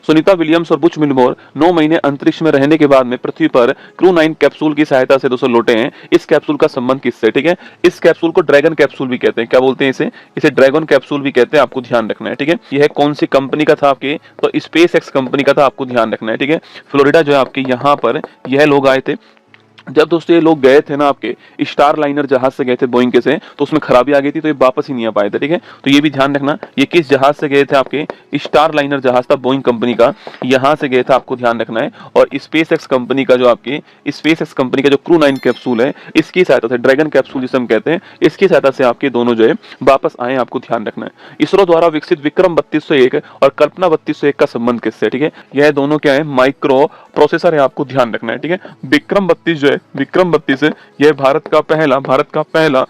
Sunita Williams और बुच मिलमोर 9 महीने अंतरिक्ष में रहने के बाद में पृथ्वी पर क्रू 9 कैप्सूल की सहायता से दोस्तों लौटे हैं। इस कैप्सूल का संबंध किससे? ठीक है, इस कैप्सूल को ड्रैगन कैप्सूल भी कहते हैं। क्या बोलते हैं इसे? इसे ड्रैगन कैप्सूल भी कहते हैं, आपको ध्यान रखना है। ठीक है, यह कौन सी कंपनी का था आपके? तो स्पेस एक्स कंपनी का था, आपको ध्यान रखना है। ठीक है, फ्लोरिडा जो है आपके यहाँ पर यह लोग आए थे। जब दोस्तों ये लोग गए थे ना आपके स्टार लाइनर जहाज से गए थे बोइंग के से, तो उसमें खराबी आ गई थी, तो ये वापस ही नहीं आ पाए थे। ठीक है, तो ये भी ध्यान रखना, ये किस जहाज से गए थे? आपके स्टार लाइनर जहाज था बोइंग कंपनी का, यहां से गए थे, आपको ध्यान रखना है। और स्पेस एक्स कंपनी का जो आपके स्पेस एक्स कंपनी का जो क्रू 9 कैप्सूल है, इसकी सहायता से, ड्रैगन कैप्सूल जिसे हम कहते हैं, इसकी सहायता से आपके दोनों जो है वापस आए, आपको ध्यान रखना है। इसरो द्वारा विकसित विक्रम 3201 और कल्पना 3201 का संबंध किससे? ठीक है, यह दोनों क्या है? माइक्रो प्रोसेसर है, आपको ध्यान रखना है। ठीक है, विक्रम 32 जो है, विक्रम 32 है, यह भारत का पहला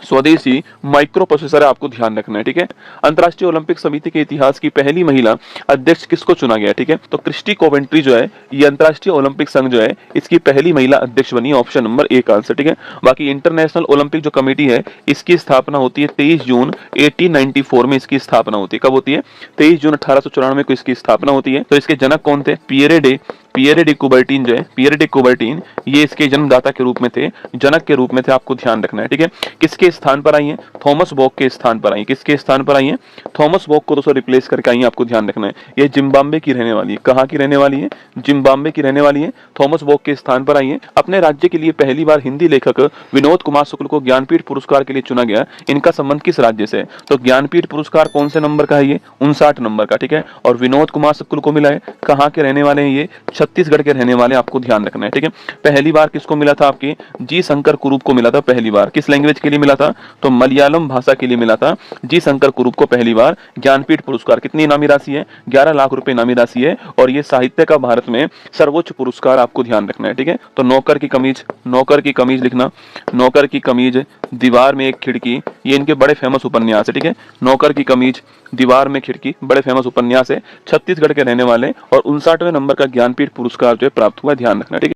स्वदेशी माइक्रो प्रोसेसर है, आपको ध्यान रखना है। ठीक है, अंतर्राष्ट्रीय ओलंपिक समिति के इतिहास की पहली महिला अध्यक्ष किसको चुना गया? ठीक है, तो क्रिस्टी कोवेंट्री जो है, ये अंतर्राष्ट्रीय ओलंपिक संघ जो है, इसकी पहली महिला अध्यक्ष बनी, ऑप्शन नंबर ए का आंसर। ठीक है, बाकी इंटरनेशनल ओलंपिक जो कमेटी है, इसकी स्थापना होती है 23 जून 1894 में, इसकी स्थापना होती है। कब होती है? 23 जून 1894 को इसकी स्थापना होती है। तो इसके जनक कौन थे? पियरे डे कुबर्टीन जो है, पियरे डे कुबर्टीन, ये इसके जन्मदाता के रूप में थे, जनक के रूप में थे, आपको ध्यान रखना है। ठीक है, किसके स्थान पर आई है? थॉमस बॉक के स्थान पर आई है। किसके स्थान पर आई है? थॉमस बॉक को दोस्तों रिप्लेस करके आई है, आपको ध्यान रखना है। ये जिम्बाब्वे की रहने वाली है। कहाँ की रहने वाली है? जिम्बाब्वे की रहने वाली है, थॉमस बॉक के स्थान पर आई है। अपने राज्य के लिए पहली बार हिंदी लेखक विनोद कुमार शुक्ल को ज्ञानपीठ पुरस्कार के लिए चुना गया। इनका संबंध किस राज्य से है? तो ज्ञानपीठ पुरस्कार कौन से नंबर का है? ये 59 नंबर का। ठीक है, और विनोद कुमार शुक्ल को मिला है। कहाँ के रहने वाले हैं? ये छत्तीसगढ़ के रहने वाले, आपको ध्यान रखना है। ठीक है, पहली बार किसको मिला था? आपके जी शंकर कुरूप को मिला था पहली बार। किस लैंग्वेज के लिए मिला था? तो मलयालम भाषा के लिए मिला था जी शंकर कुरूप को पहली बार ज्ञानपीठ पुरस्कार। कितनी इनामी राशि है? 11 लाख रुपए इनामी राशि है, और ये साहित्य का भारत में सर्वोच्च पुरस्कार, आपको ध्यान रखना है। ठीक है, तो नौकर की कमीज लिखना, नौकर की कमीज, दीवार में एक खिड़की, ये इनके बड़े फेमस उपन्यास है। ठीक है, नौकर की कमीज, दीवार में खिड़की, बड़े फेमस उपन्यास है, छत्तीसगढ़ के रहने वाले, और 59वें नंबर का ज्ञानपीठ पुरस्कार जो है प्राप्त हुआ, ध्यान रखना। ठीक है।